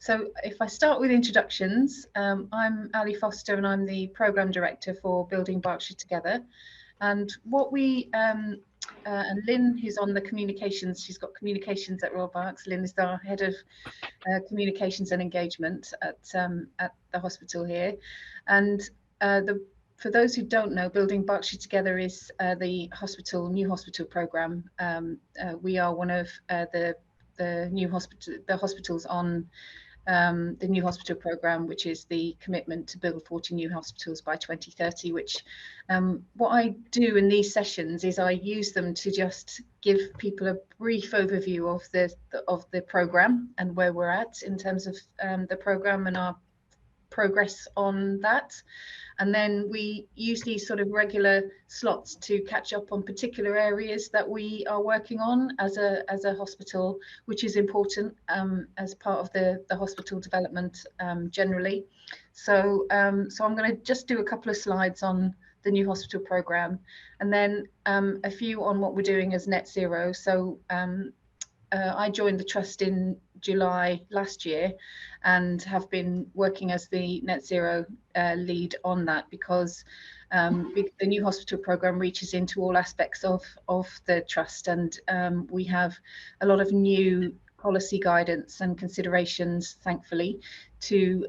So if I start with introductions, I'm Ali Foster and I'm the Programme Director for Building Berkshire Together. And what we, and Lynn, who's on the communications, she's got communications at Royal Berks. Lynn is our Head of Communications and Engagement at the hospital here. And for those who don't know, Building Berkshire Together is the new hospital programme. We are one of the hospitals on the new hospital programme, which is the commitment to build 40 new hospitals by 2030, which what I do in these sessions is I use them to just give people a brief overview of the programme and where we're at in terms of the programme and our progress on that. And then we use these sort of regular slots to catch up on particular areas that we are working on as a hospital, which is important as part of the hospital development generally. So so I'm going to just do a couple of slides on the new hospital programme, and then a few on what we're doing as Net Zero. So I joined the trust in July last year and have been working as the Net Zero lead on that, because the new hospital programme reaches into all aspects of the trust, and we have a lot of new policy guidance and considerations, thankfully, to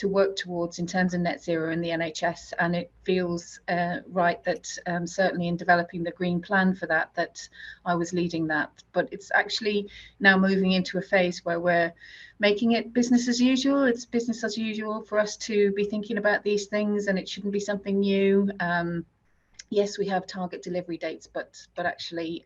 work towards in terms of net zero in the NHS. And it feels right that certainly in developing the green plan for that I was leading that. But it's actually now moving into a phase where we're making it business as usual. It's business as usual for us to be thinking about these things, and it shouldn't be something new. Yes, we have target delivery dates, but actually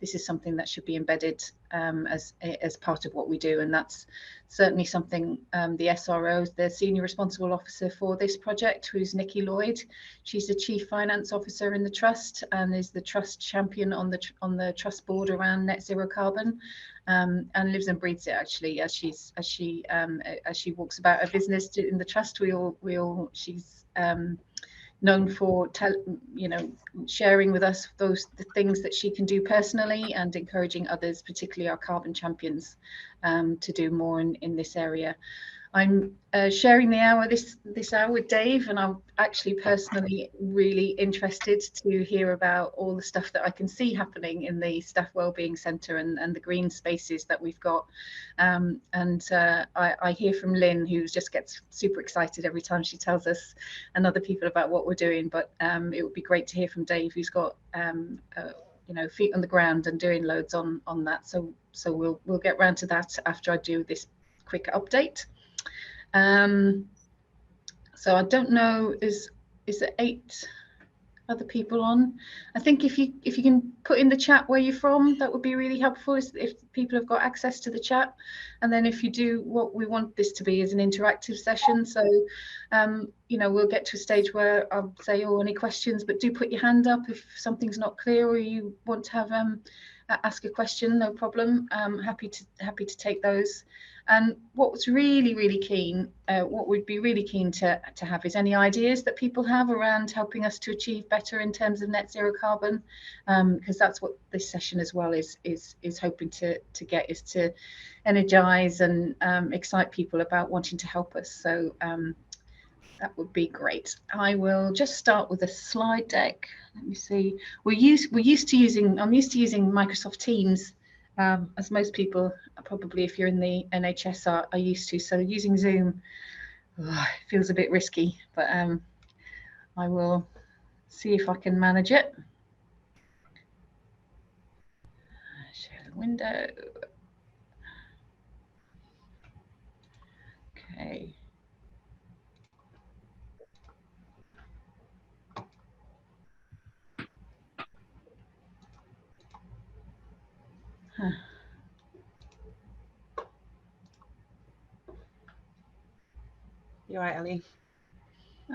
this is something that should be embedded as part of what we do, and that's certainly something the SRO, the Senior Responsible Officer for this project, who's Nikki Lloyd. She's the Chief Finance Officer in the Trust and is the Trust champion on the Trust board around net zero carbon, and lives and breathes it actually as she walks about her business in the Trust. She's known for sharing with us the things that she can do personally and encouraging others, particularly our carbon champions, to do more in this area. I'm sharing the hour this hour with Dave, and I'm actually personally really interested to hear about all the stuff that I can see happening in the Staff Wellbeing Centre and the green spaces that we've got. I hear from Lynn, who just gets super excited every time she tells us and other people about what we're doing. But it would be great to hear from Dave, who's got feet on the ground and doing loads on that. So we'll get round to that after I do this quick update. So I don't know, is there 8 other people on? I think if you can put in the chat where you're from, that would be really helpful, if people have got access to the chat. And then if you do, what we want this to be is an interactive session. So we'll get to a stage where I'll say, oh, any questions, but do put your hand up if something's not clear or you want to have ask a question, no problem. Happy to take those. And what's really keen, what we'd be really keen to have is any ideas that people have around helping us to achieve better in terms of net zero carbon, because that's what this session as well is hoping to get, is to energize and excite people about wanting to help us. So that would be great. I will just start with a slide deck. Let me see. I'm used to using Microsoft Teams, as most people probably, if you're in the NHS, are used to. So using Zoom feels a bit risky, but I will see if I can manage it. Share the window. Okay. Huh. You're right, Ellie.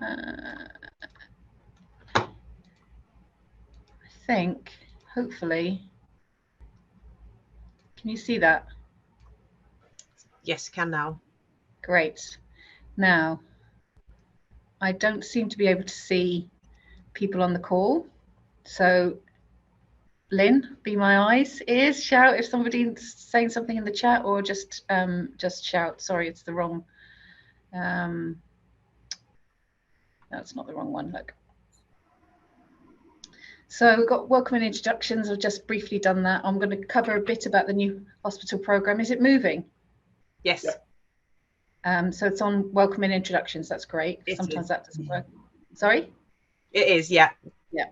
I think, hopefully, can you see that? Yes, can now. Great. Now, I don't seem to be able to see people on the call. So Lynn, be my eyes, ears, shout if somebody's saying something in the chat, or just shout. Sorry, it's the wrong. That's not the wrong one. Look. So we've got welcome and introductions. I've just briefly done that. I'm going to cover a bit about the new hospital programme. Is it moving? Yes. So it's on welcome and introductions. That's great. Sometimes that doesn't work. Sorry? It is, yeah. Yeah.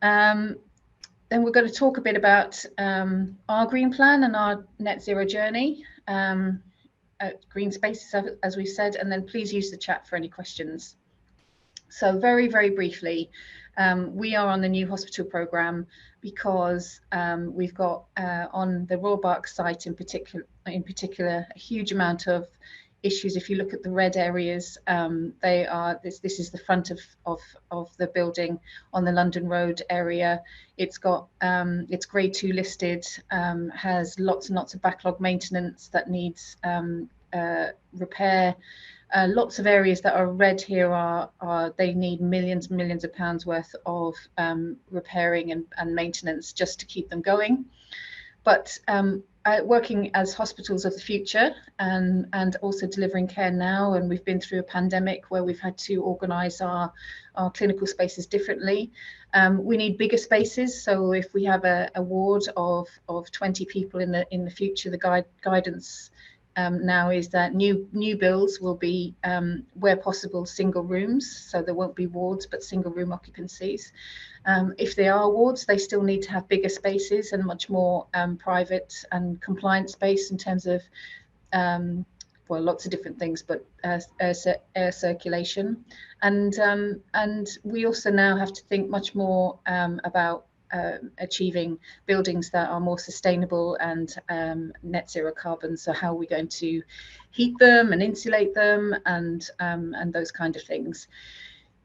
Then we're going to talk a bit about our green plan and our net zero journey, green spaces, as we've said, and then please use the chat for any questions. So very, very briefly, we are on the new hospital programme because we've got on the Royal Berks site in particular, a huge amount of issues. If you look at the red areas, they are this is the front of the building on the London Road area. It's got it's grade 2 listed, has lots and lots of backlog maintenance that needs repair. Lots of areas that are red here are they need millions and millions of pounds worth of repairing and maintenance just to keep them going. But working as hospitals of the future and also delivering care now, and we've been through a pandemic where we've had to organise our clinical spaces differently. We need bigger spaces, so if we have a ward of 20 people in the future, the guidance now is that new builds will be where possible single rooms, so there won't be wards but single room occupancies. If they are wards, they still need to have bigger spaces and much more private and compliant space in terms of well, lots of different things, but air circulation, and we also now have to think much more about achieving buildings that are more sustainable and net zero carbon. So how are we going to heat them and insulate them and those kind of things?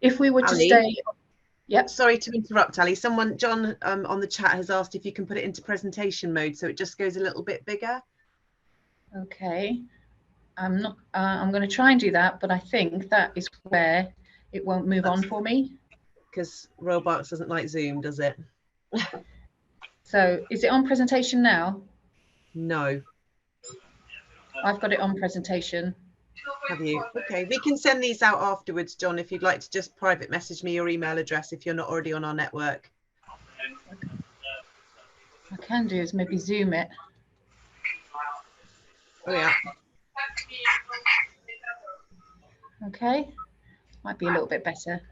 If we were to stay, yeah. Sorry to interrupt, Ali. John on the chat has asked if you can put it into presentation mode so it just goes a little bit bigger. Okay, I'm going to try and do that, but I think that is where it won't move on for me. Because Royal Berks doesn't like Zoom, does it? So is it on presentation now? No. I've got it on presentation. Have you? Okay, we can send these out afterwards, John, if you'd like to just private message me your email address if you're not already on our network. I can do is maybe Zoom it. Oh yeah. Okay. Might be a little bit better.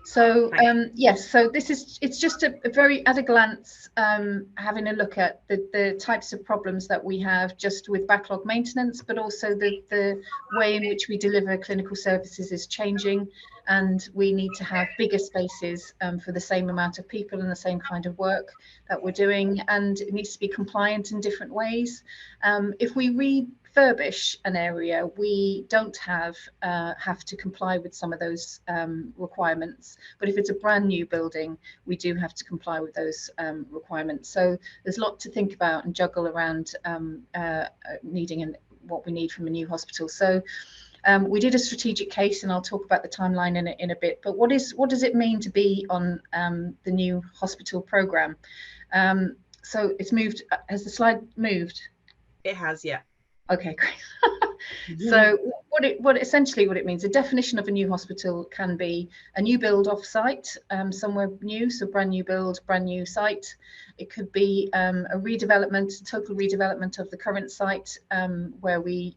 So yes, so it's just a very at a glance, having a look at the types of problems that we have just with backlog maintenance, but also the way in which we deliver clinical services is changing, and we need to have bigger spaces for the same amount of people and the same kind of work that we're doing, and it needs to be compliant in different ways. If we refurbish an area, we don't have to comply with some of those requirements, but if it's a brand new building, we do have to comply with those requirements. So there's a lot to think about and juggle around needing and what we need from a new hospital. So we did a strategic case, and I'll talk about the timeline in a bit, but what does it mean to be on the new hospital programme? So it's moved. Has the slide moved? It has, yeah. Okay, great. So what essentially it means, the definition of a new hospital can be a new build off-site, somewhere new, so brand new build, brand new site. It could be a redevelopment, total redevelopment of the current site, where we,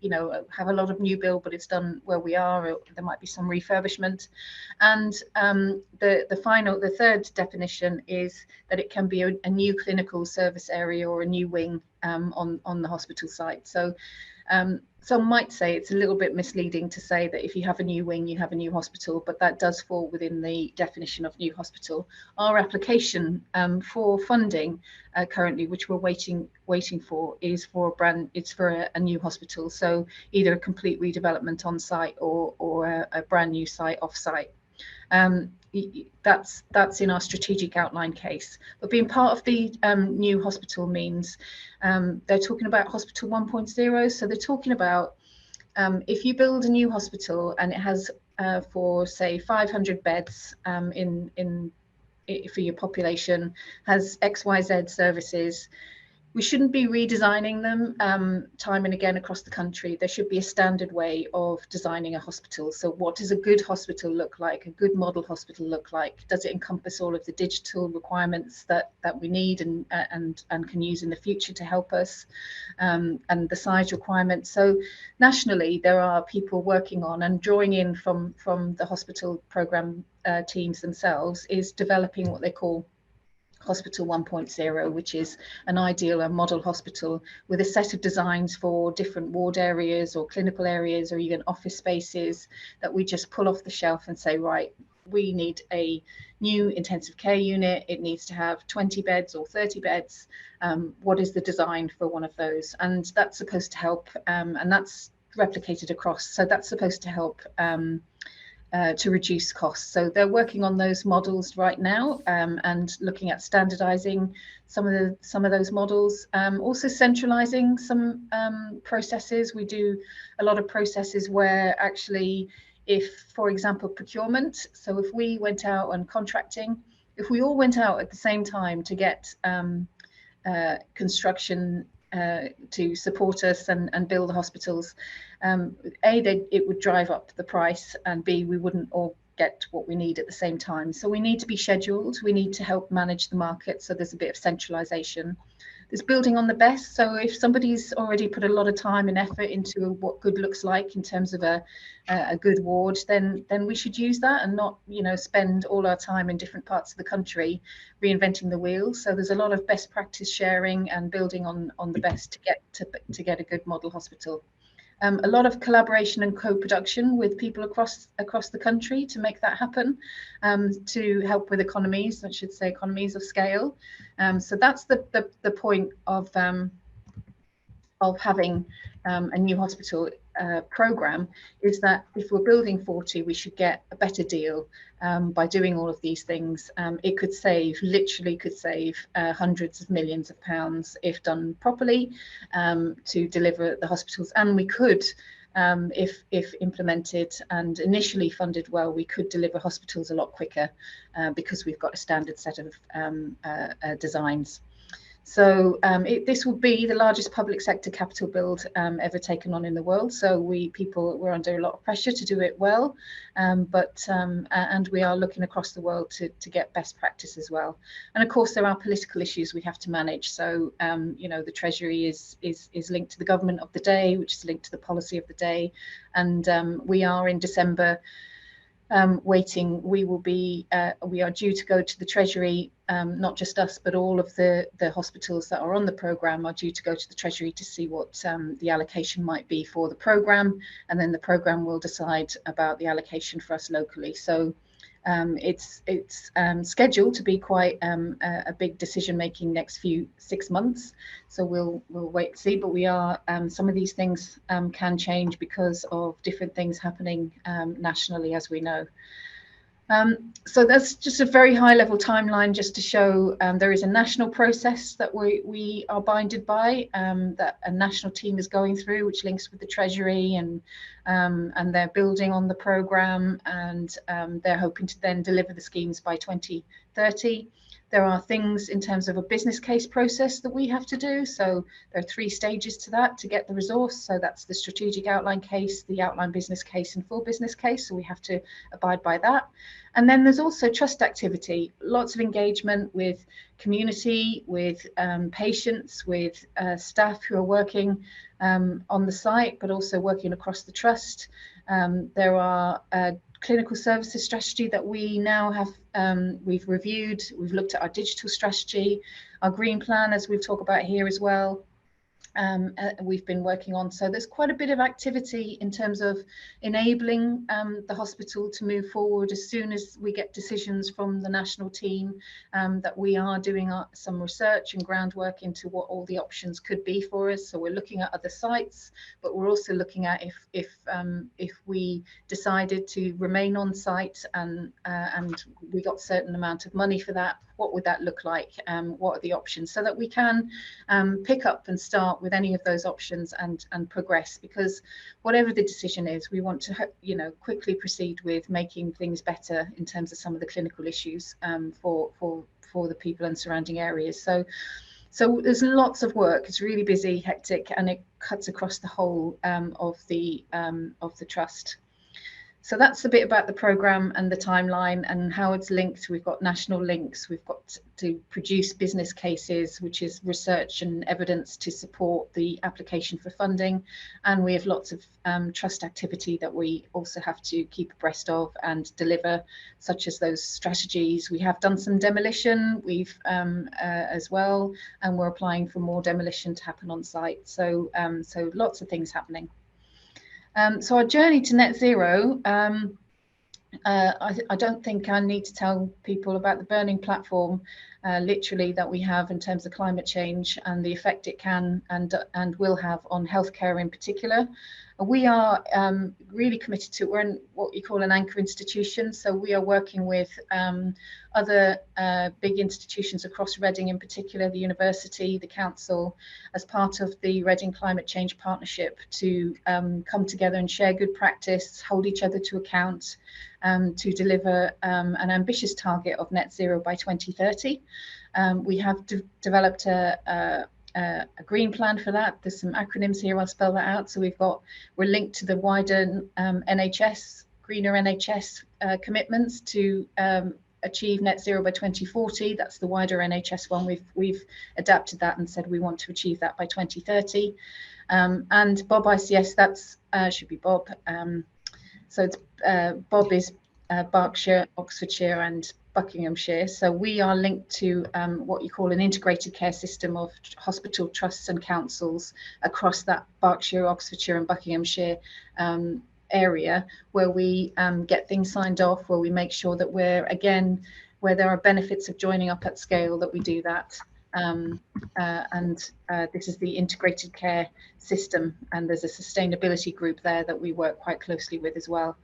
have a lot of new build, but it's done where we are, or there might be some refurbishment. And the third definition is that it can be a new clinical service area or a new wing on the hospital site. So some might say it's a little bit misleading to say that if you have a new wing, you have a new hospital, but that does fall within the definition of new hospital. Our application for funding currently, which we're waiting for, is for a new hospital. So either a complete redevelopment on site or a brand new site off site. That's in our strategic outline case. But being part of the new hospital means they're talking about hospital 1.0. So they're talking about if you build a new hospital and it has for say 500 beds in for your population has XYZ services. We shouldn't be redesigning them time and again across the country. There should be a standard way of designing a hospital. So what does a good hospital look like? A good model hospital look like? Does it encompass all of the digital requirements that we need and can use in the future to help us, and the size requirements? So nationally, there are people working on and drawing in from the hospital program teams themselves, is developing what they call Hospital 1.0, which is an ideal, a model hospital with a set of designs for different ward areas or clinical areas or even office spaces that we just pull off the shelf and say, right, we need a new intensive care unit. It needs to have 20 beds or 30 beds. What is the design for one of those? And that's supposed to help, and that's replicated across. So that's supposed to help to reduce costs. So they're working on those models right now, and looking at standardizing some of those models, also centralizing some processes. We do a lot of processes where actually, if, for example, procurement, so if we went out on contracting, if we all went out at the same time to get construction to support us and build the hospitals, it would drive up the price, and B, we wouldn't all get what we need at the same time. So we need to be scheduled. We need to help manage the market. So there's a bit of centralization. There's building on the best. So if somebody's already put a lot of time and effort into what good looks like in terms of a good ward, then we should use that and not, spend all our time in different parts of the country reinventing the wheel. So there's a lot of best practice sharing and building on the best to get a good model hospital. A lot of collaboration and co-production with people across the country to make that happen, to help with economies, I should say economies of scale. So that's the point of having a new hospital program, is that if we're building 40, we should get a better deal by doing all of these things. It could literally save hundreds of millions of pounds if done properly, to deliver the hospitals. And we could, if implemented and initially funded well, we could deliver hospitals a lot quicker, because we've got a standard set of designs. So this will be the largest public sector capital build ever taken on in the world. So we're under a lot of pressure to do it well, and we are looking across the world to get best practice as well. And of course, there are political issues we have to manage. So the Treasury is linked to the government of the day, which is linked to the policy of the day, and we are in December. Waiting, we are due to go to the Treasury, not just us, but all of the hospitals that are on the programme are due to go to the Treasury to see what the allocation might be for the programme, and then the programme will decide about the allocation for us locally. So it's scheduled to be quite a big decision making next 6 months. So we'll wait and see, but we are some of these things can change because of different things happening nationally, as we know. So that's just a very high level timeline, just to show there is a national process that we are binded by, that a national team is going through, which links with the Treasury, and they're building on the programme, and they're hoping to then deliver the schemes by 2030. There are things in terms of a business case process that we have to do. So there are 3 stages to that to get the resource. So that's the strategic outline case, the outline business case, and full business case. So we have to abide by that. And then there's also trust activity, lots of engagement with community, with patients, with staff who are working on the site, but also working across the trust. There are clinical services strategy that we now have, we've reviewed, we've looked at our digital strategy, our green plan, as we've talked about here as well. We've been working on. So there's quite a bit of activity in terms of enabling the hospital to move forward as soon as we get decisions from the national team, that we are doing some research and groundwork into what all the options could be for us. So we're looking at other sites, but we're also looking at if we decided to remain on site and we got a certain amount of money for that, what would that look like? What are the options, so that we can pick up and start start with any of those options and progress, because whatever the decision is, we want to, you know, quickly proceed with making things better in terms of some of the clinical issues for the people and surrounding areas. So there's lots of work. It's really busy, hectic, and it cuts across the whole of the trust. So that's a bit about the programme and the timeline and how it's linked. We've got national links. We've got to produce business cases, which is research and evidence to support the application for funding. And we have lots of trust activity that we also have to keep abreast of and deliver, such as those strategies. We have done some demolition, as well, and we're applying for more demolition to happen on site. So lots of things happening. So our journey to net zero, I don't think I need to tell people about the burning platform, literally, that we have in terms of climate change and the effect it can and will have on healthcare in particular. We are really committed to, we're in what you call an anchor institution. So we are working with other big institutions across Reading, in particular, the university, the council, as part of the Reading Climate Change Partnership, to come together and share good practice, hold each other to account, to deliver an ambitious target of net zero by 2030. We have developed a green plan for that. There's some acronyms here, I'll spell that out. So we're linked to the wider NHS, greener NHS commitments to achieve net zero by 2040. That's the wider NHS one. We've adapted that and said we want to achieve that by 2030. And Bob ICS, that's should be Bob. So it's Bob is Berkshire, Oxfordshire and Buckinghamshire. So we are linked to what you call an integrated care system of hospital trusts and councils across that Berkshire, Oxfordshire and Buckinghamshire area, where we get things signed off, where we make sure that we're, again, where there are benefits of joining up at scale, that we do that. This is the integrated care system, and there's a sustainability group there that we work quite closely with as well.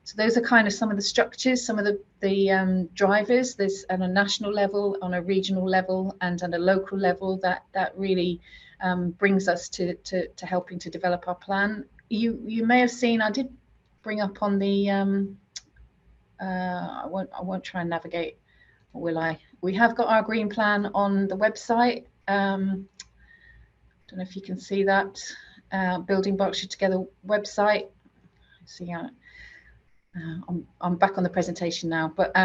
So those are kind of some of the structures, some of the drivers. There's on a national level, on a regional level, and on a local level that really brings us to helping to develop our plan. You may have seen, I did bring up on the I won't try and navigate, or will I? We have got our green plan on the website. Don't know if you can see that. Building Berkshire Together website. See how I'm back on the presentation now, but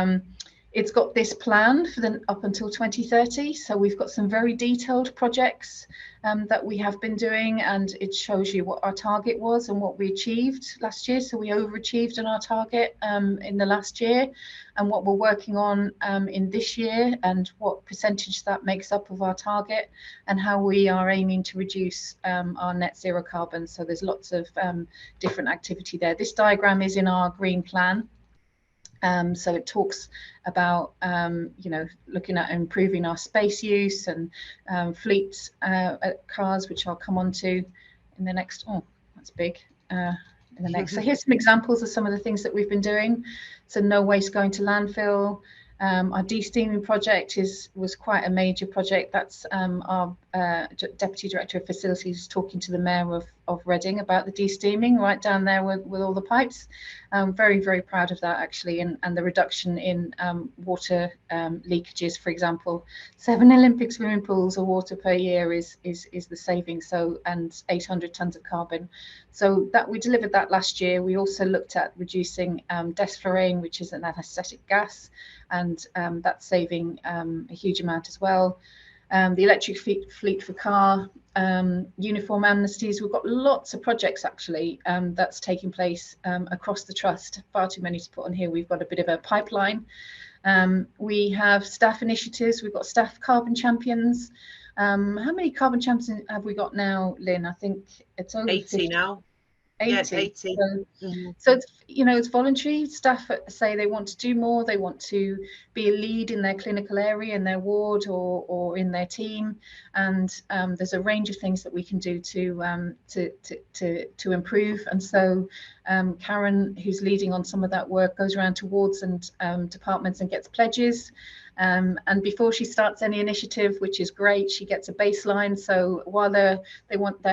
it's got this plan for up until 2030. So we've got some very detailed projects that we have been doing, and it shows you what our target was and what we achieved last year. So we overachieved on our target in the last year, and what we're working on in this year, and what percentage that makes up of our target, and how we are aiming to reduce our net zero carbon. So there's lots of different activity there. This diagram is in our green plan. So it talks about, you know, looking at improving our space use and fleet cars, which I'll come on to in the next, oh, that's big, in the next. So here's some examples of some of the things that we've been doing. So no waste going to landfill. Our de-steaming project was quite a major project. That's our Deputy Director of Facilities talking to the Mayor of Reading about the de-steaming right down there with all the pipes. Very, very proud of that, actually, and the reduction in water leakages, for example. 7 Olympic swimming pools of water per year is the saving, so, and 800 tonnes of carbon. So that we delivered that last year. We also looked at reducing desflurane, which is an anesthetic gas, and that's saving a huge amount as well. The electric fleet for car, uniform amnesties. We've got lots of projects, actually, that's taking place across the trust. Far too many to put on here. We've got a bit of a pipeline. We have staff initiatives. We've got staff carbon champions. How many carbon champions have we got now, Lynn? I think it's over 80 50. now. 80. Yeah, 80. So it's, you know, it's voluntary. Staff say they want to do more. They want to be a lead in their clinical area, in their ward, or in their team. And there's a range of things that we can do to improve. And so Karen, who's leading on some of that work, goes around to wards and departments and gets pledges. And before she starts any initiative, which is great, she gets a baseline. So while they're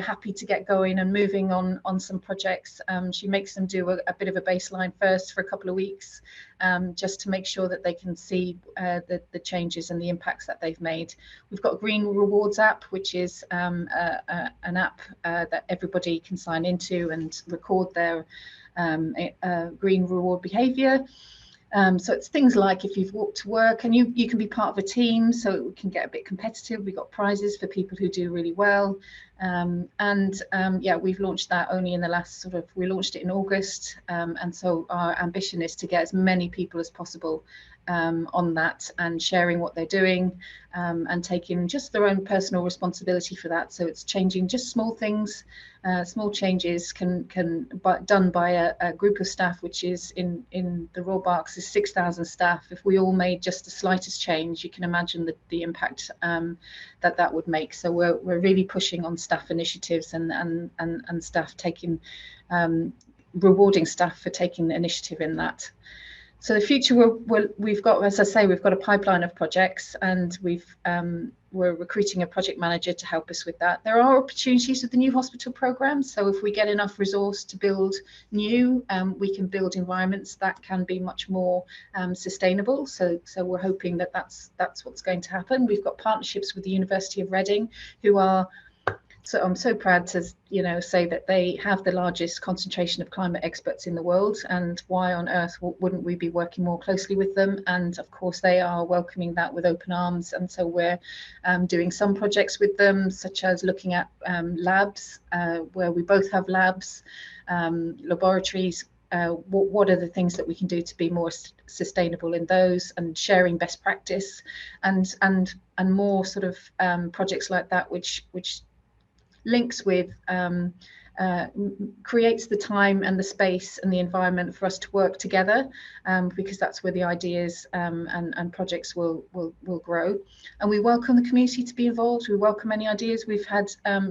happy to get going and moving on some projects, she makes them do a bit of a baseline first for a couple of weeks, just to make sure that they can see the changes and the impacts that they've made. We've got a Green Rewards app, which is an app that everybody can sign into and record their green reward behavior. So it's things like if you've walked to work, and you can be part of a team, so it can get a bit competitive. We've got prizes for people who do really well. Yeah, we've launched that only in the last we launched it in August. And so our ambition is to get as many people as possible on that, and sharing what they're doing, and taking just their own personal responsibility for that. So it's changing just small things, small changes done by a group of staff, which is in the Royal Berks is 6,000 staff. If we all made just the slightest change, you can imagine the impact that would make. So we're really pushing on staff initiatives and staff taking, rewarding staff for taking the initiative in that. So the future, we've got, as I say, we've got a pipeline of projects, and we're recruiting a project manager to help us with that. There are opportunities with the new hospital programme. So if we get enough resource to build new, we can build environments that can be much more sustainable. So we're hoping that that's what's going to happen. We've got partnerships with the University of Reading, who are, so I'm so proud to say that they have the largest concentration of climate experts in the world, and why on earth wouldn't we be working more closely with them? And of course they are welcoming that with open arms, and so we're doing some projects with them, such as looking at labs, where we both have labs, laboratories. What are the things that we can do to be more sustainable in those, and sharing best practice, and more projects like that, which links with, creates the time and the space and the environment for us to work together, because that's where the ideas and projects will grow. And we welcome the community to be involved. We welcome any ideas. We've had,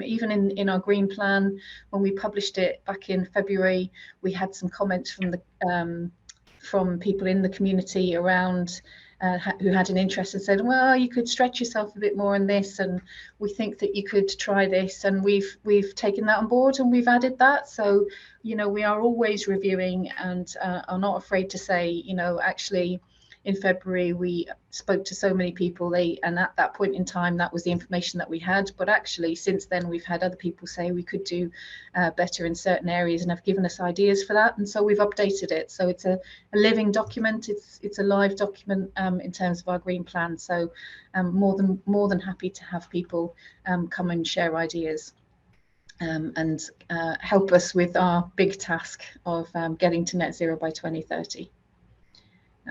even in our green plan, when we published it back in February, we had some comments from people in the community around, who had an interest, and said, well, you could stretch yourself a bit more in this, and we think that you could try this. And we've taken that on board, and we've added that. So we are always reviewing, and are not afraid to say, actually in February we spoke to so many people, and at that point in time that was the information that we had, but actually since then we've had other people say we could do better in certain areas, and have given us ideas for that, and so we've updated it. So it's a living document, it's a live document in terms of our green plan. So more than happy to have people come and share ideas, and help us with our big task of getting to net zero by 2030.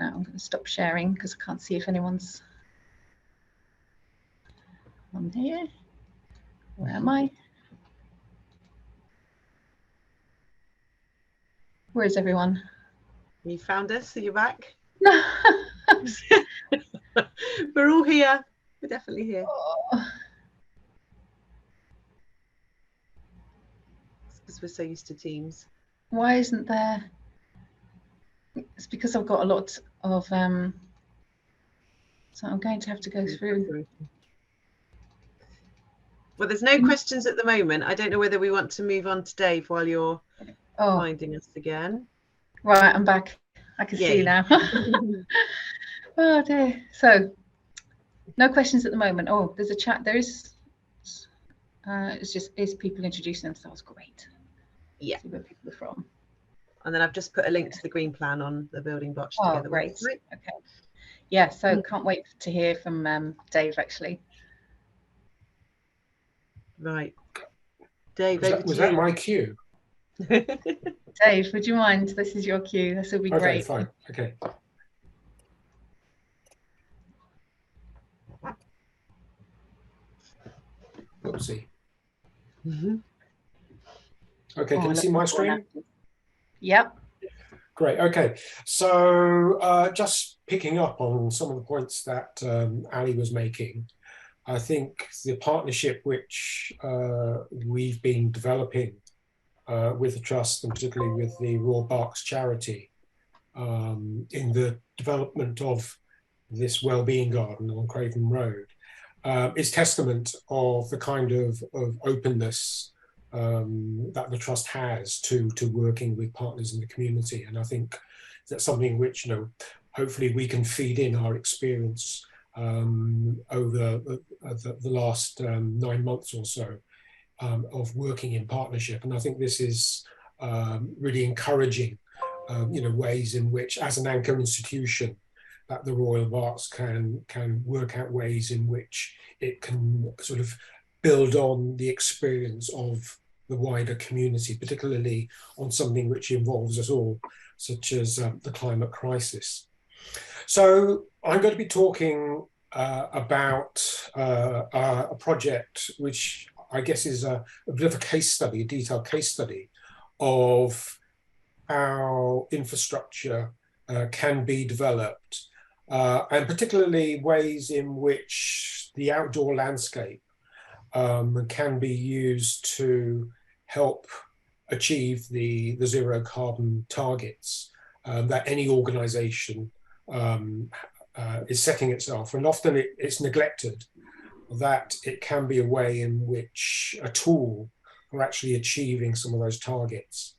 I'm going to stop sharing because I can't see if anyone's on here. Where am I? Where is everyone? You found us, so you're back? No. We're all here. We're definitely here. Oh. It's because we're so used to Teams. Why isn't there? It's because I've got a lot of, so I'm going to have to go through. Well, there's no questions at the moment. I don't know whether we want to move on to Dave while you're finding us again. Right, I'm back. I can see you now. Oh dear. So no questions at the moment. Oh, there's a chat. There is. It's people introducing themselves. Great. Yeah. See where people are from. And then I've just put a link to the green plan on the Building Blocks Together great. website. Okay. Yeah, so can't wait to hear from Dave, actually. Right. Dave, was that my cue? Dave, would you mind? This is your cue. This will be great. Okay, fine. Okay. Oopsie. Okay, can you see my screen? Yep. Great. Okay. So just picking up on some of the points that Ali was making, I think the partnership which we've been developing with the Trust, and particularly with the Royal Berks charity, in the development of this wellbeing garden on Craven Road is testament of the kind of openness that the trust has to working with partners in the community. And I think that's something which, you know, hopefully we can feed in our experience over the last 9 months or so of working in partnership. And I think this is really encouraging, you know, ways in which, as an anchor institution, that the Royal Berks can work out ways in which it can sort of build on the experience of the wider community, particularly on something which involves us all, such as the climate crisis. So I'm going to be talking about a project which I guess is a bit of a case study, a detailed case study of how infrastructure can be developed, and particularly ways in which the outdoor landscape can be used to help achieve the zero carbon targets that any organization is setting itself. And often it's neglected that it can be a way in which a tool for actually achieving some of those targets.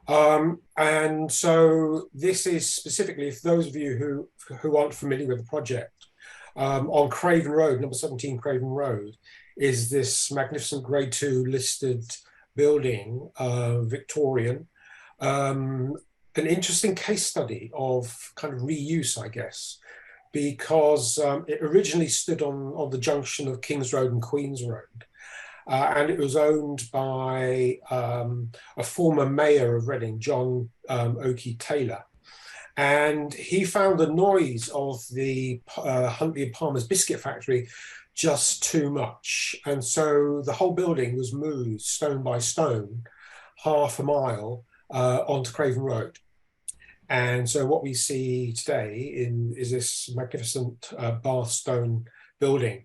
And so this is specifically, for those of you who aren't familiar with the project, on Craven Road, number 17 Craven Road, is this magnificent Grade 2 listed building, Victorian, an interesting case study of kind of reuse, I guess, because it originally stood on the junction of King's Road and Queen's Road. And it was owned by a former mayor of Reading, John Oakey Taylor. And he found the noise of the Huntley and Palmer's biscuit factory just too much. And so the whole building was moved stone by stone, half a mile onto Craven Road. And so what we see today is this magnificent Bath stone building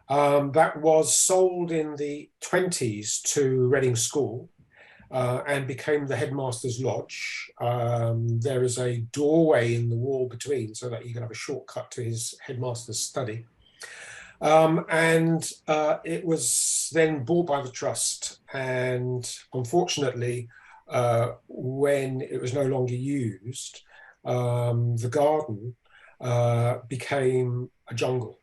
that was sold in the 20s to Reading School and became the headmaster's lodge. There is a doorway in the wall between so that you can have a shortcut to his headmaster's study. And it was then bought by the trust, and unfortunately, when it was no longer used, the garden became a jungle.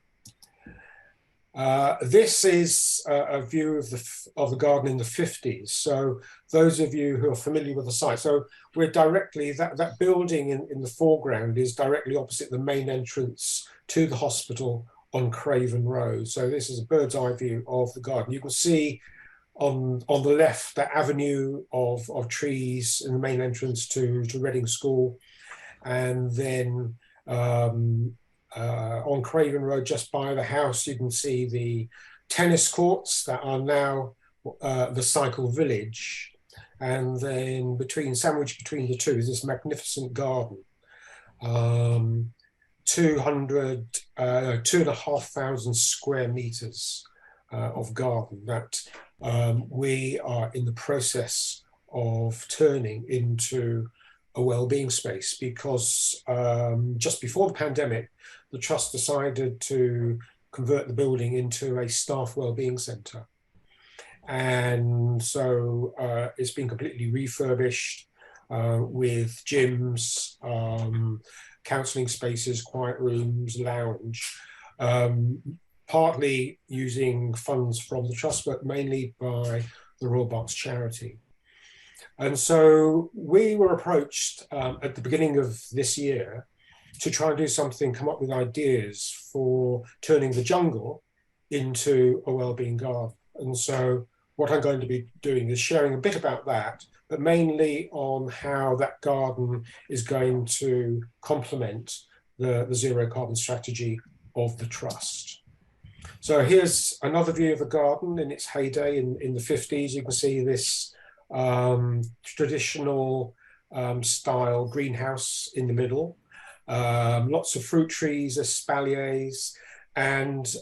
This is a view of the garden in the 50s. So those of you who are familiar with the site, so we're directly, that building in the foreground is directly opposite the main entrance to the hospital on Craven Road. So this is a bird's eye view of the garden. You can see on the left that avenue of trees in the main entrance to Reading School, and then on Craven Road, just by the house, you can see the tennis courts that are now the cycle village. And then sandwiched between the two is this magnificent garden. 2,500 square meters of garden that we are in the process of turning into a wellbeing space, because just before the pandemic, the trust decided to convert the building into a staff wellbeing centre. And so it's been completely refurbished with gyms, counselling spaces, quiet rooms, lounge, partly using funds from the trust, but mainly by the Royal Berks charity. And so we were approached at the beginning of this year to try and do something, come up with ideas for turning the jungle into a wellbeing garden. And so what I'm going to be doing is sharing a bit about that, but mainly on how that garden is going to complement the zero carbon strategy of the trust. So here's another view of the garden in its heyday in the 50s. You can see this traditional style greenhouse in the middle, lots of fruit trees, espaliers, and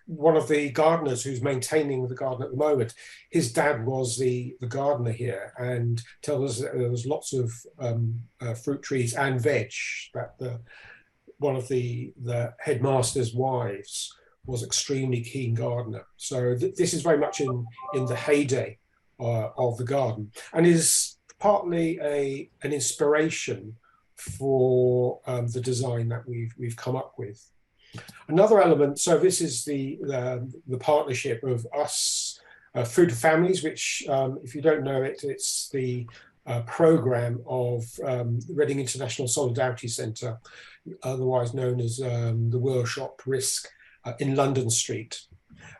one of the gardeners who's maintaining the garden at the moment, his dad was the gardener here, and tells us that there was lots of fruit trees and veg that one of the headmaster's wives was extremely keen gardener. So this is very much in the heyday of the garden, and is partly an inspiration for the design that we've come up with. Another element, so this is the partnership of us, Food for Families, which, if you don't know it, it's the program of Reading International Solidarity Centre, otherwise known as the Workshop RISC in London Street.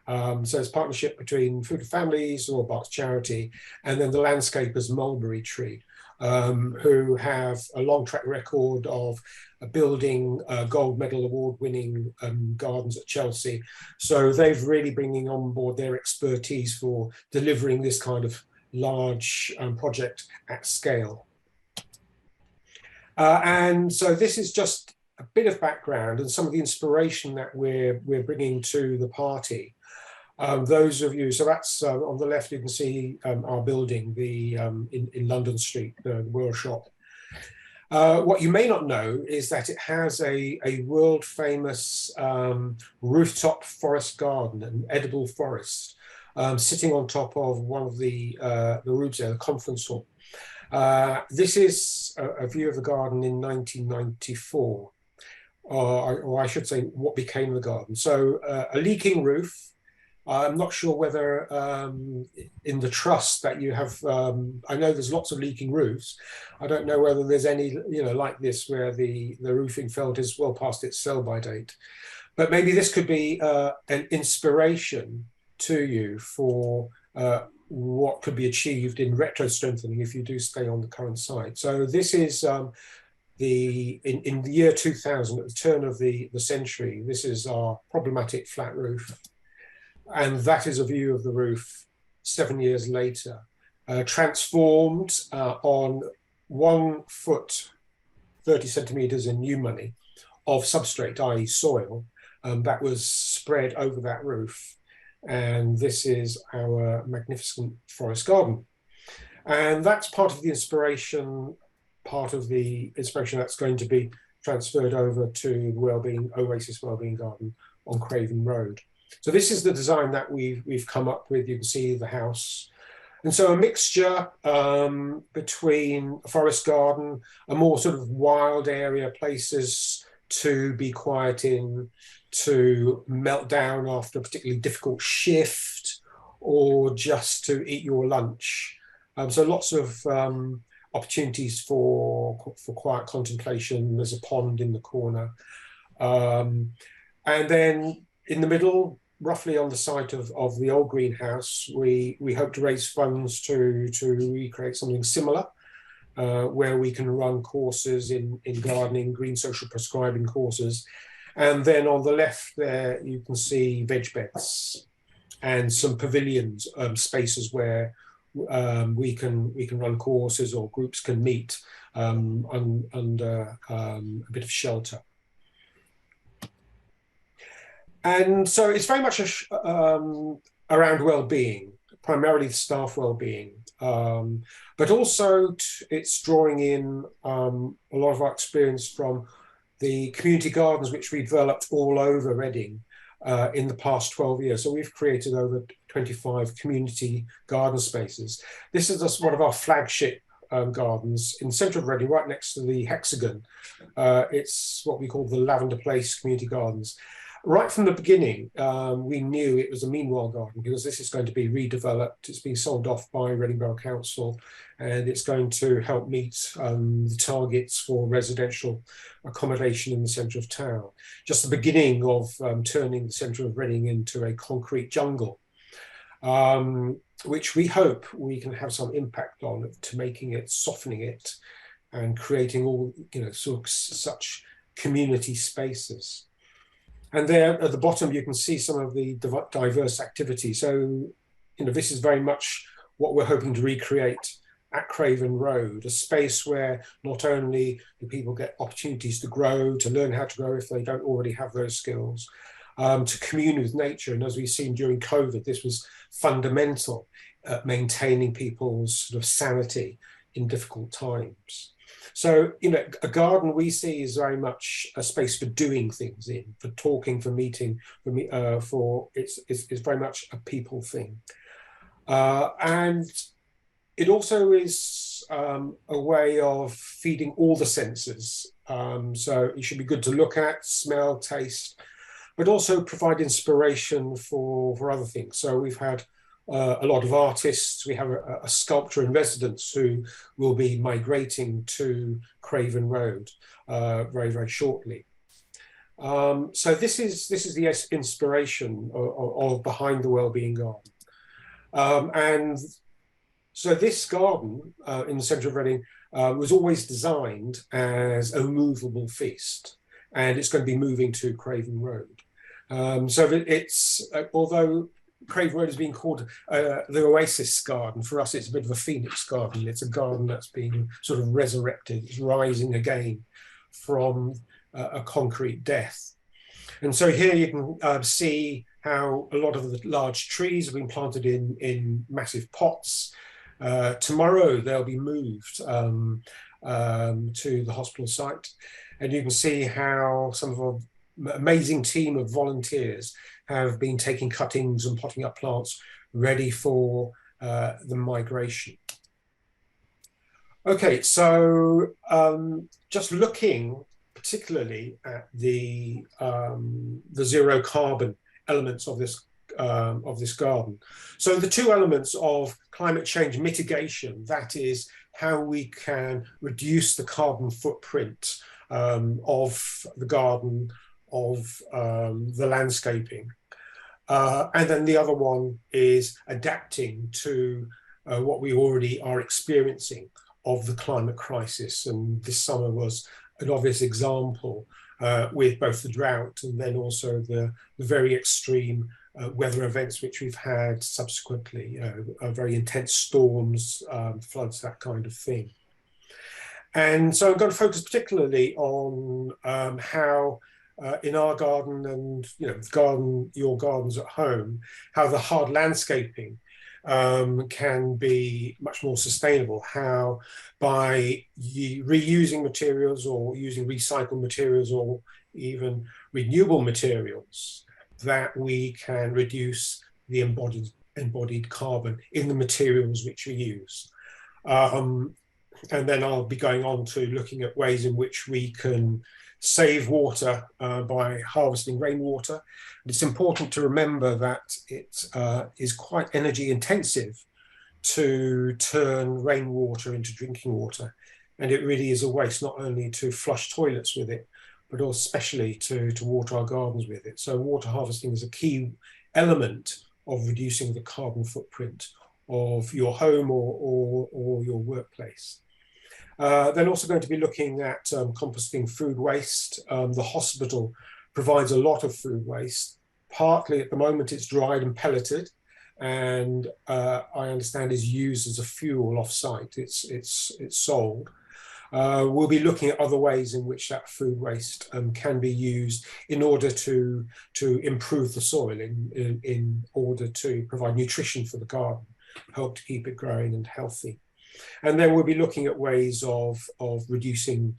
So it's a partnership between Food for Families, Royal Berks Charity, and then the landscapers Mulberry Tree, who have a long track record of building gold medal award-winning gardens at Chelsea. So they've really bringing on board their expertise for delivering this kind of large project at scale. And so this is just a bit of background and some of the inspiration that we're bringing to the party. Those of you, so that's on the left, you can see our building, the in London Street, the Workshop. What you may not know is that it has a world famous rooftop forest garden, an edible forest, sitting on top of one of the roofs there, the conference hall. This is a view of the garden in 1994, or I should say what became the garden. So a leaking roof. I'm not sure whether in the trust that you have, I know there's lots of leaking roofs. I don't know whether there's any, like this, where the roofing felt is well past its sell-by date. But maybe this could be an inspiration to you for what could be achieved in retro strengthening if you do stay on the current site. So this is in the year 2000, at the turn of the century, this is our problematic flat roof. And that is a view of the roof 7 years later, transformed on 1 foot, 30 centimeters in new money of substrate, i.e. soil, that was spread over that roof. And this is our magnificent forest garden. And that's part of the inspiration that's going to be transferred over to the Oasis Wellbeing Garden on Craven Road. So this is the design that we've come up with. You can see the house. And so a mixture between a forest garden, a more sort of wild area, places to be quiet in, to melt down after a particularly difficult shift, or just to eat your lunch. So lots of opportunities for quiet contemplation. There's a pond in the corner. And then in the middle, roughly on the site of the old greenhouse, we hope to raise funds to recreate something similar, where we can run courses in gardening, green social prescribing courses. And then on the left there, you can see veg beds and some pavilions, spaces where we can run courses or groups can meet under a bit of shelter. And so it's very much around well-being, primarily staff well-being, but also it's drawing in a lot of our experience from the community gardens which we developed all over Reading in the past 12 years. So we've created over 25 community garden spaces. This is just one of our flagship gardens in the centre of Reading, right next to the Hexagon. It's what we call the Lavender Place Community Gardens. Right from the beginning, we knew it was a meanwhile garden because this is going to be redeveloped. It's being sold off by Reading Borough Council, and it's going to help meet the targets for residential accommodation in the centre of town. Just the beginning of turning the centre of Reading into a concrete jungle, which we hope we can have some impact on to making it, softening it, and creating all, sort of such community spaces. And there at the bottom, you can see some of the diverse activity. So, this is very much what we're hoping to recreate at Craven Road, a space where not only do people get opportunities to grow, to learn how to grow if they don't already have those skills, to commune with nature. And as we've seen during COVID, this was fundamental at maintaining people's sort of sanity in difficult times. So, you know, a garden we see is very much a space for doing things in, for talking, for meeting, for it's very much a people thing. And it also is a way of feeding all the senses. So it should be good to look at, smell, taste, but also provide inspiration for other things. So we've had a lot of artists. We have a sculptor in residence who will be migrating to Craven Road very, very shortly. So this is the inspiration of behind the Wellbeing Garden. And so this garden in the centre of Reading was always designed as a movable feast, and it's going to be moving to Craven Road. So it's although Craven Road is being called the Oasis Garden, for us it's a bit of a phoenix garden. It's a garden that's been sort of resurrected, it's rising again from a concrete death. And so here you can see how a lot of the large trees have been planted in massive pots. Tomorrow they'll be moved to the hospital site, and you can see how some of our amazing team of volunteers have been taking cuttings and potting up plants ready for the migration. Okay, so just looking particularly at the zero carbon elements of this garden. So the two elements of climate change mitigation, that is how we can reduce the carbon footprint of the garden, of the landscaping. And then the other one is adapting to what we already are experiencing of the climate crisis. And this summer was an obvious example with both the drought and then also the very extreme weather events which we've had subsequently, very intense storms, floods, that kind of thing. And so I'm going to focus particularly on how in our garden and your gardens at home, how the hard landscaping can be much more sustainable, how by reusing materials or using recycled materials or even renewable materials, that we can reduce the embodied carbon in the materials which we use. And then I'll be going on to looking at ways in which we can save water by harvesting rainwater. And it's important to remember that it is quite energy intensive to turn rainwater into drinking water. And it really is a waste not only to flush toilets with it, but also especially to water our gardens with it. So water harvesting is a key element of reducing the carbon footprint of your home or your workplace. Then also going to be looking at composting food waste. The hospital provides a lot of food waste. Partly at the moment it's dried and pelleted, and I understand is used as a fuel off-site. It's sold. We'll be looking at other ways in which that food waste can be used in order to improve the soil, in order to provide nutrition for the garden, help to keep it growing and healthy. And then we'll be looking at ways of reducing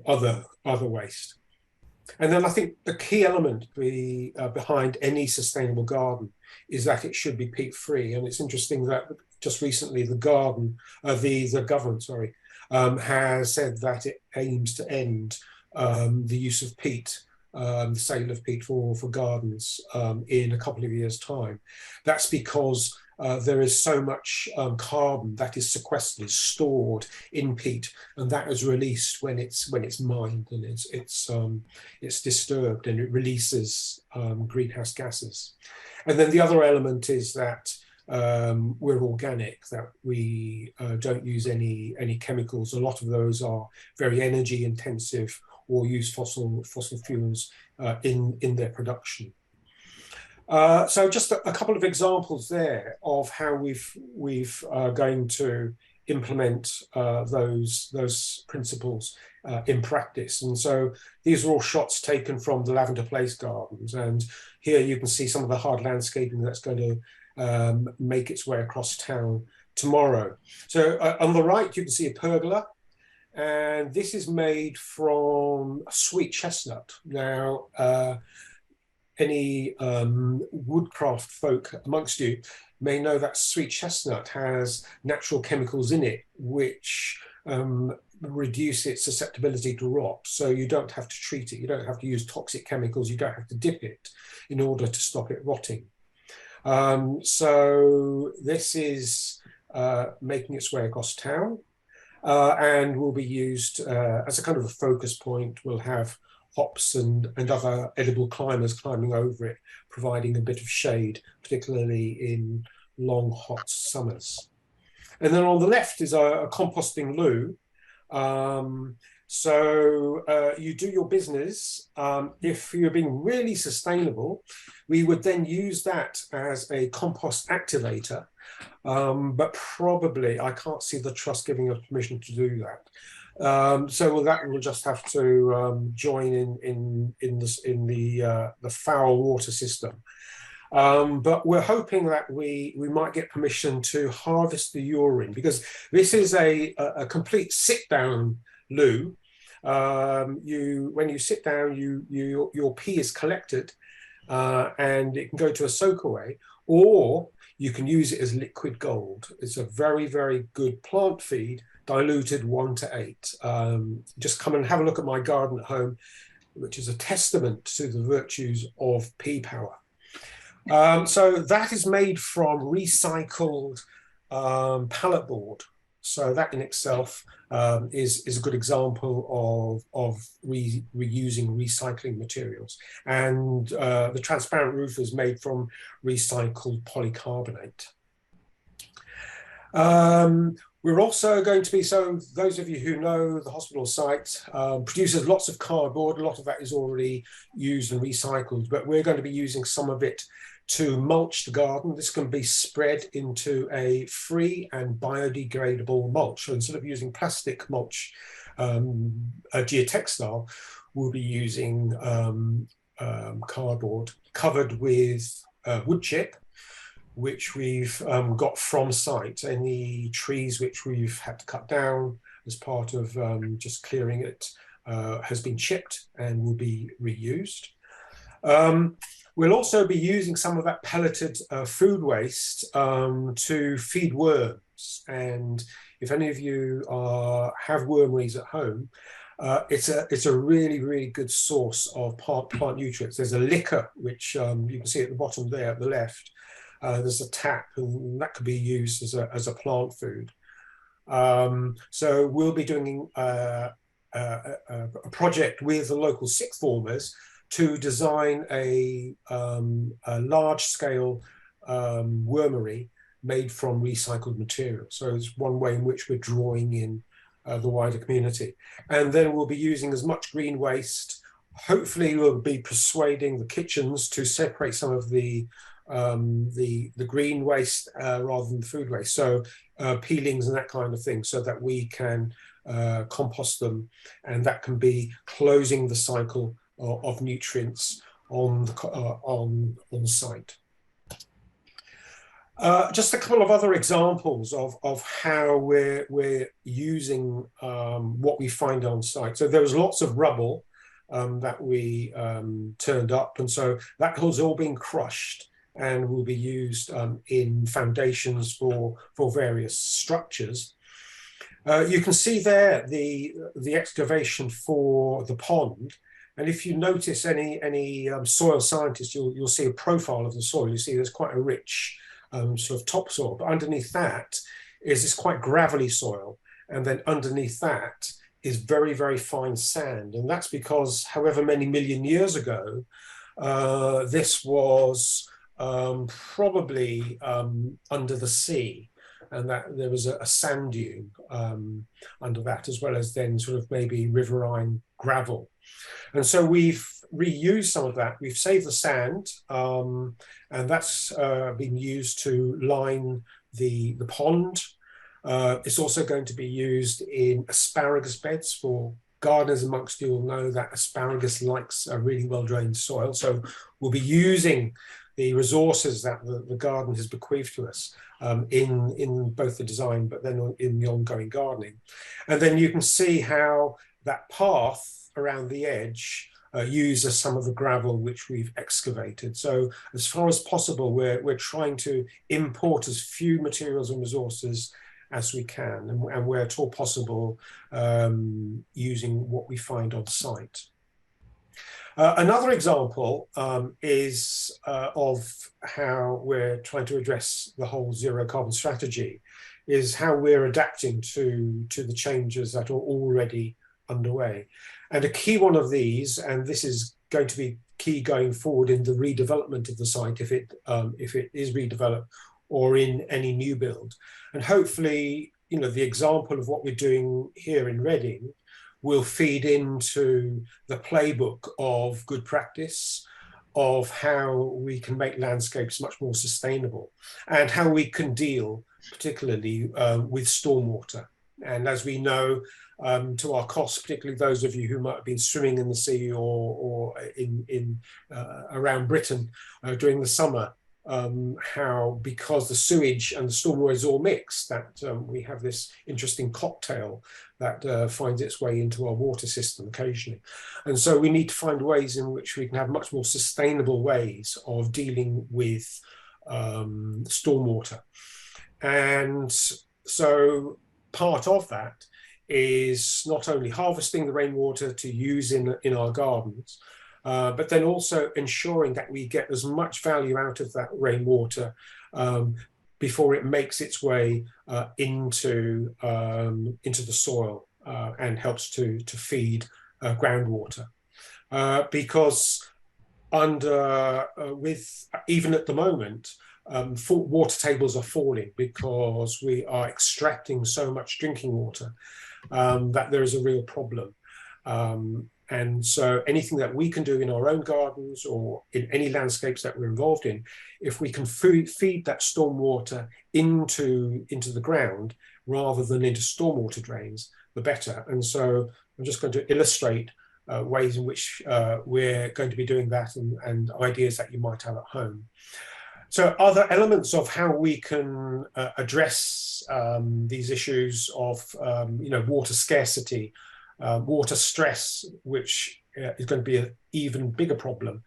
other waste. And then I think the key element behind any sustainable garden is that it should be peat-free. And it's interesting that just recently the government, has said that it aims to end the use of peat, the sale of peat for gardens in a couple of years' time. That's because there is so much carbon that is sequestered, stored in peat, and that is released when it's mined and it's disturbed, and it releases greenhouse gases. And then the other element is that we're organic, that we don't use any chemicals. A lot of those are very energy intensive or use fossil fuels in their production. So just a couple of examples there of how we've going to implement those principles in practice. And so these are all shots taken from the Lavender Place Gardens, and here you can see some of the hard landscaping that's going to make its way across town tomorrow. So on the right you can see a pergola, and this is made from sweet chestnut. Now, any woodcraft folk amongst you may know that sweet chestnut has natural chemicals in it which reduce its susceptibility to rot. So you don't have to treat it, you don't have to use toxic chemicals, you don't have to dip it in order to stop it rotting. So this is making its way across town and will be used as a kind of a focus point. We'll have hops and other edible climbers climbing over it, providing a bit of shade, particularly in long, hot summers. And then on the left is a composting loo. So you do your business. If you're being really sustainable, we would then use that as a compost activator. But probably I can't see the trust giving us permission to do that. So that will just have to join in the foul water system. But we're hoping that we might get permission to harvest the urine, because this is a complete sit-down loo. When you sit down, your pee is collected, and it can go to a soak away, or you can use it as liquid gold. It's a very, very good plant feed, diluted 1:8. Just come and have a look at my garden at home, which is a testament to the virtues of pea power. So that is made from recycled pallet board. So that in itself is a good example of reusing recycling materials. And the transparent roof is made from recycled polycarbonate. We're also going to be, so those of you who know the hospital site, produces lots of cardboard. A lot of that is already used and recycled, but we're going to be using some of it to mulch the garden. This can be spread into a free and biodegradable mulch. So instead of using plastic mulch, a geotextile, we'll be using cardboard covered with wood chip, which we've got from site. Any trees which we've had to cut down as part of just clearing it has been chipped and will be reused. We'll also be using some of that pelleted food waste to feed worms. And if any of you have wormeries at home, it's a really, really good source of plant nutrients. There's a liquor, which you can see at the bottom there at the left. There's a tap, and that could be used as a plant food. So we'll be doing a project with the local sixth formers to design a large-scale wormery made from recycled material. So it's one way in which we're drawing in the wider community. And then we'll be using as much green waste. Hopefully we'll be persuading the kitchens to separate some of the green waste rather than the food waste. So peelings and that kind of thing, so that we can compost them, and that can be closing the cycle of nutrients on site. Just a couple of other examples of how we're using what we find on site. So there was lots of rubble that we turned up, and so that has all been crushed and will be used in foundations for various structures. You can see there the excavation for the pond. And if you notice any soil scientist, you'll see a profile of the soil. You see there's quite a rich sort of topsoil, but underneath that is this quite gravelly soil. And then underneath that is very, very fine sand. And that's because however many million years ago, this was probably under the sea, and that there was a sand dune under that, as well as then sort of maybe riverine gravel. And so we've reused some of that. We've saved the sand, and that's been used to line the pond. It's also going to be used in asparagus beds. For gardeners amongst you will know that asparagus likes a really well-drained soil. So we'll be using the resources that the garden has bequeathed to us in both the design, but then in the ongoing gardening. And then you can see how that path around the edge uses some of the gravel which we've excavated. So as far as possible, we're trying to import as few materials and resources as we can, and where at all possible, using what we find on site. Another example is of how we're trying to address the whole zero carbon strategy, is how we're adapting to the changes that are already underway. And a key one of these, and this is going to be key going forward in the redevelopment of the site, if it is redeveloped or in any new build. And hopefully, you know, the example of what we're doing here in Reading will feed into the playbook of good practice, of how we can make landscapes much more sustainable, and how we can deal particularly with stormwater. And as we know, to our cost, particularly those of you who might have been swimming in the sea or in around Britain during the summer, how because the sewage and the stormwater is all mixed, that we have this interesting cocktail that finds its way into our water system occasionally. And so we need to find ways in which we can have much more sustainable ways of dealing with stormwater. And so part of that is not only harvesting the rainwater to use in our gardens, but then also ensuring that we get as much value out of that rainwater before it makes its way into the soil and helps to feed groundwater. Because even at the moment, water tables are falling because we are extracting so much drinking water that there is a real problem. And so anything that we can do in our own gardens or in any landscapes that we're involved in, if we can feed that stormwater into the ground rather than into stormwater drains, the better. And so I'm just going to illustrate ways in which we're going to be doing that, and ideas that you might have at home. So other elements of how we can address these issues of water scarcity, water stress, which is going to be an even bigger problem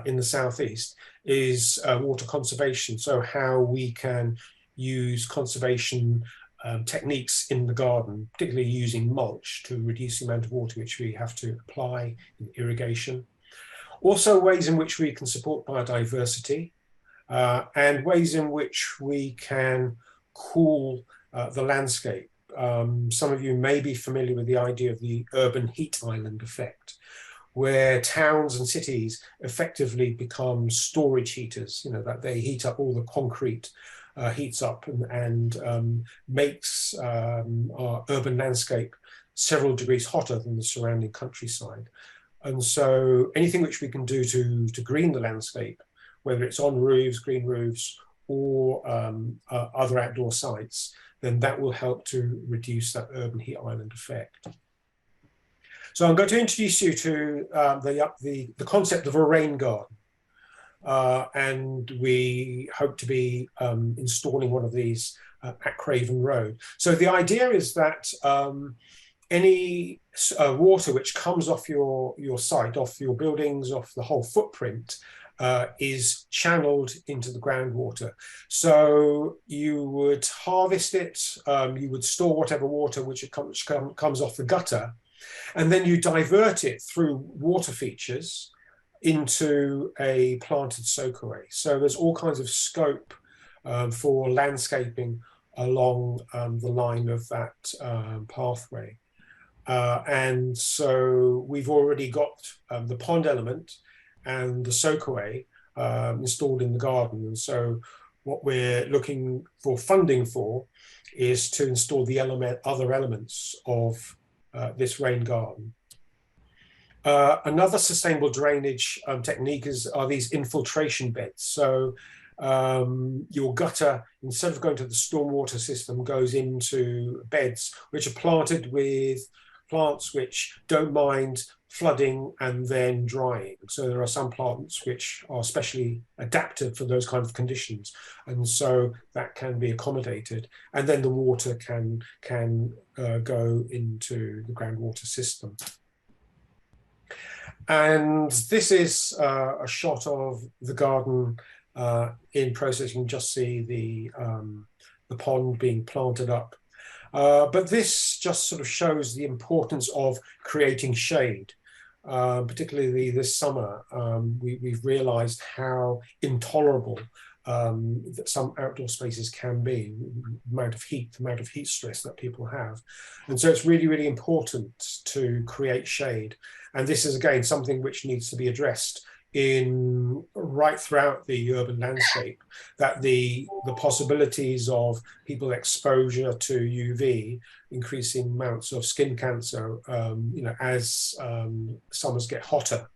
in the southeast, is water conservation. So how we can use conservation techniques in the garden, particularly using mulch to reduce the amount of water which we have to apply in irrigation. Also ways in which we can support biodiversity, and ways in which we can cool the landscape. Some of you may be familiar with the idea of the urban heat island effect, where towns and cities effectively become storage heaters, that they heat up all the concrete, heats up and makes our urban landscape several degrees hotter than the surrounding countryside. And so anything which we can do to green the landscape, whether it's on roofs, green roofs, or other outdoor sites, then that will help to reduce that urban heat island effect. So I'm going to introduce you to the concept of a rain garden. And we hope to be installing one of these at Craven Road. So the idea is that any water which comes off your site, off your buildings, off the whole footprint, is channeled into the groundwater. So you would harvest it, you would store whatever water which comes off the gutter, and then you divert it through water features into a planted soakaway. So there's all kinds of scope for landscaping along the line of that pathway. And so we've already got the pond element and the soakaway installed in the garden. And so what we're looking for funding for is to install the other elements of this rain garden. Another sustainable drainage technique are these infiltration beds. So your gutter, instead of going to the stormwater system, goes into beds which are planted with plants which don't mind flooding and then drying. So there are some plants which are specially adapted for those kind of conditions, and so that can be accommodated. And then the water can go into the groundwater system. And this is a shot of the garden in process. You can just see the pond being planted up. But this just sort of shows the importance of creating shade. Particularly this summer, we've realized how intolerable that some outdoor spaces can be, the amount of heat stress that people have. And so it's really, really important to create shade. And this is, again, something which needs to be addressed right throughout the urban landscape, that the possibilities of people exposure to UV, increasing amounts of skin cancer, as summers get hotter,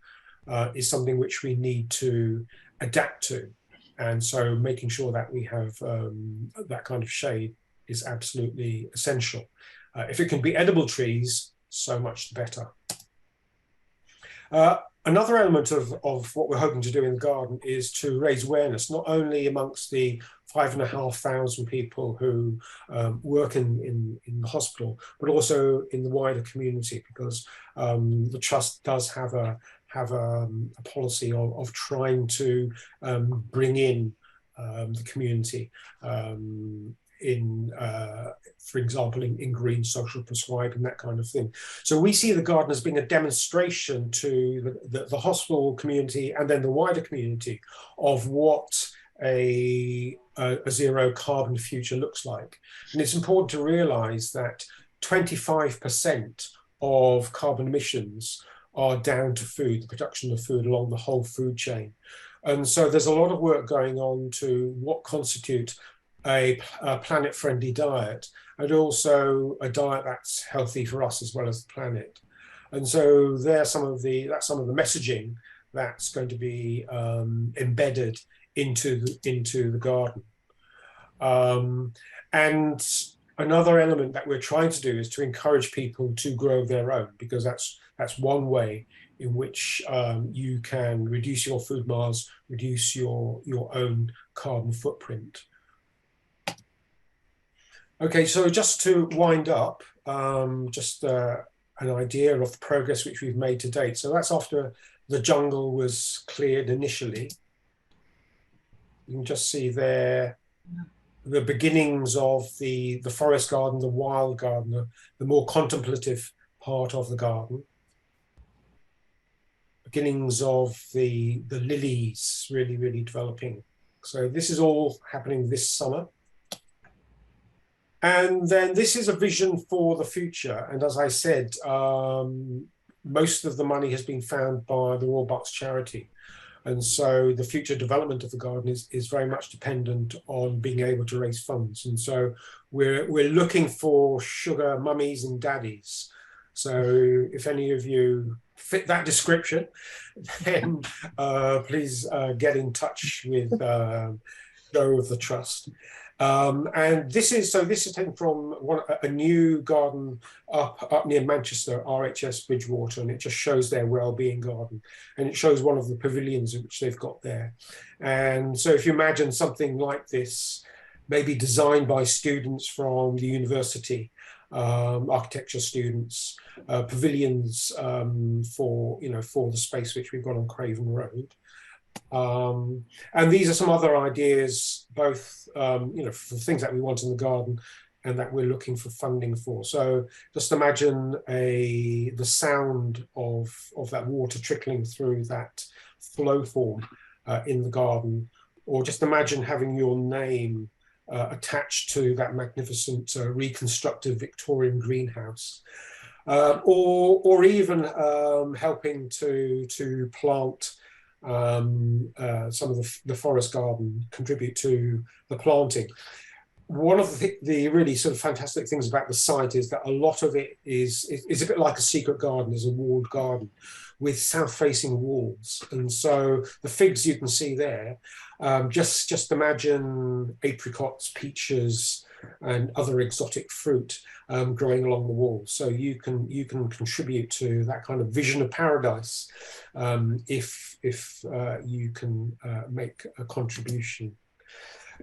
is something which we need to adapt to. And so making sure that we have that kind of shade is absolutely essential. If it can be edible trees, so much the better. Another element of what we're hoping to do in the garden is to raise awareness, not only amongst the 5,500 people who work in the hospital, but also in the wider community, because the Trust does have a policy of trying to bring in the community for example, in green social prescribing, that kind of thing. So we see the garden as being a demonstration to the hospital community and then the wider community of what a zero carbon future looks like. And it's important to realize that 25% of carbon emissions are down to food, the production of food along the whole food chain. And so there's a lot of work going on to what constitute a planet-friendly diet, and also a diet that's healthy for us as well as the planet. And so that's some of the messaging that's going to be embedded into the garden. And another element that we're trying to do is to encourage people to grow their own, because that's one way in which you can reduce your food miles, reduce your own carbon footprint. Okay, so just to wind up, just an idea of the progress which we've made to date. So that's after the jungle was cleared initially. You can just see there the beginnings of the forest garden, the wild garden, the more contemplative part of the garden. Beginnings of the lilies really, really developing. So this is all happening this summer. And then this is a vision for the future. And as I said, most of the money has been found by the Royal Bucks charity. And so the future development of the garden is very much dependent on being able to raise funds. And so we're looking for sugar mummies and daddies. So if any of you fit that description, then please get in touch with Joe of the Trust. And this is taken from a new garden up near Manchester, RHS Bridgewater, and it just shows their wellbeing garden, and it shows one of the pavilions which they've got there. And so if you imagine something like this, maybe designed by students from the university, architecture students, pavilions for the space which we've got on Craven Road. And these are some other ideas, both for things that we want in the garden and that we're looking for funding for. So just imagine the sound of that water trickling through that flow form in the garden, or just imagine having your name attached to that magnificent reconstructive Victorian greenhouse, or even helping to plant some of the forest garden, contribute to the planting. One of the really sort of fantastic things about the site is that a lot of it is a bit like a secret garden, is a walled garden with south-facing walls. And so the figs you can see there Just imagine apricots, peaches, and other exotic fruit growing along the wall. So you can contribute to that kind of vision of paradise if you can make a contribution.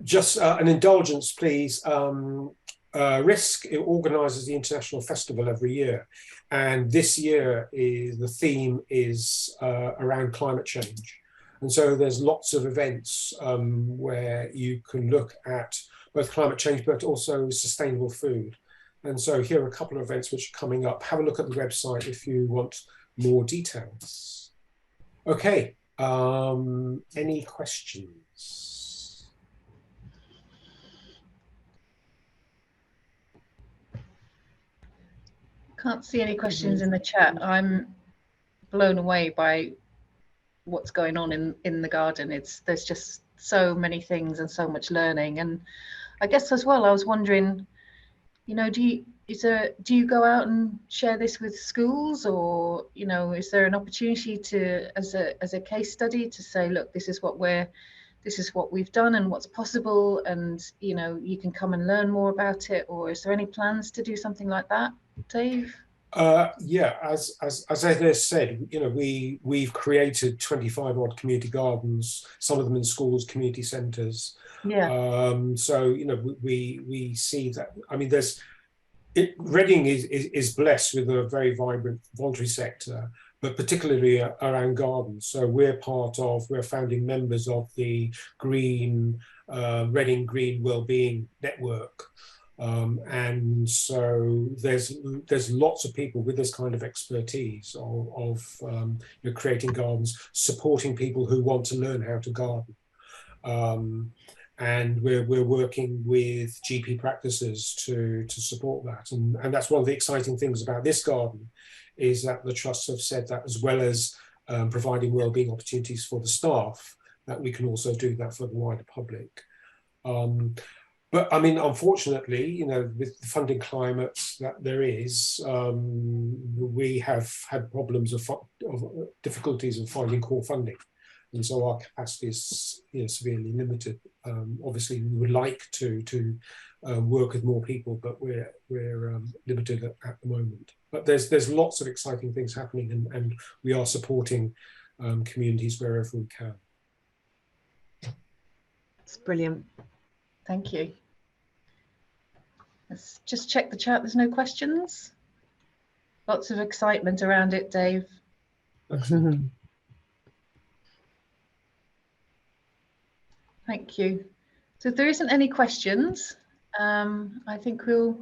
Just an indulgence, please. RISC, it organises the International Festival every year, and this year the theme is around climate change. And so there's lots of events where you can look at both climate change, but also sustainable food. And so here are a couple of events which are coming up. Have a look at the website if you want more details. Okay, any questions? Can't see any questions in the chat. I'm blown away by what's going on in the garden. There's just so many things and so much learning. And I guess as well, I was wondering, you know, do you go out and share this with schools, or, you know, is there an opportunity to, as a case study, to say, look, this is what we've done and what's possible, and, you know, you can come and learn more about it? Or is there any plans to do something like that, Dave? Yeah, as I said, you know, we've created 25 odd community gardens, some of them in schools, community centres. Yeah. So, you know, we see that. I mean, Reading is blessed with a very vibrant voluntary sector, but particularly around gardens. So we're founding members of the Reading Green Wellbeing Network. And so there's lots of people with this kind of expertise of you know, creating gardens, supporting people who want to learn how to garden. And we're working with GP practices to support that. And that's one of the exciting things about this garden, is that the trusts have said that, as well as providing wellbeing opportunities for the staff, that we can also do that for the wider public. But I mean, unfortunately, you know, with the funding climate that there is, we have had problems of difficulties in finding core funding, and so our capacity is, you know, severely limited. Obviously, we would like to work with more people, but we're limited at the moment. But there's lots of exciting things happening, and we are supporting communities wherever we can. It's brilliant. Thank you. Let's just check the chat. There's no questions. Lots of excitement around it, Dave. Thank you. So if there isn't any questions, I think we'll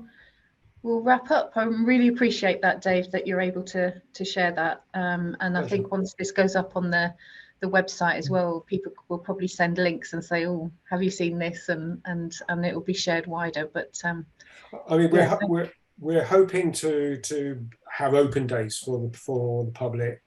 wrap up. I really appreciate that, Dave, that you're able to share that. And I think once this goes up on the website as well, people will probably send links and say, "Oh, have you seen this?" and it will be shared wider. But I mean, we're hoping to have open days for the public,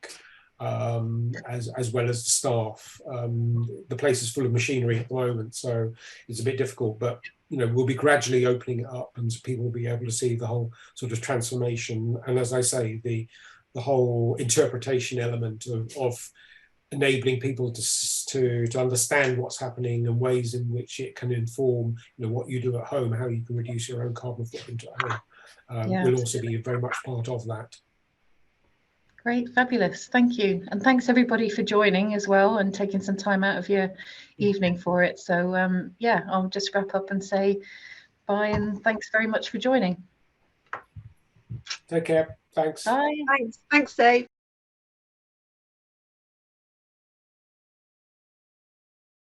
as well as the staff. The place is full of machinery at the moment, so it's a bit difficult. But, you know, we'll be gradually opening it up, and people will be able to see the whole sort of transformation. And as I say, the whole interpretation element of enabling people to understand what's happening and ways in which it can inform, you know, what you do at home, how you can reduce your own carbon footprint at home, will also be very much part of that. Great, fabulous, thank you. And thanks everybody for joining as well and taking some time out of your evening for it. So yeah, I'll just wrap up and say bye, and thanks very much for joining. Take care, thanks. Bye. Thanks, Dave.